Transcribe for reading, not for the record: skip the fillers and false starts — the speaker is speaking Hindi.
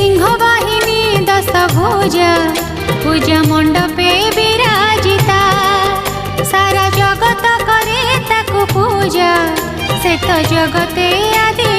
सिंह वाहिनी दस भुजा पूजा मंडपे विराजिता सारा जगत करे ताकु पूजा से तो जगते आदि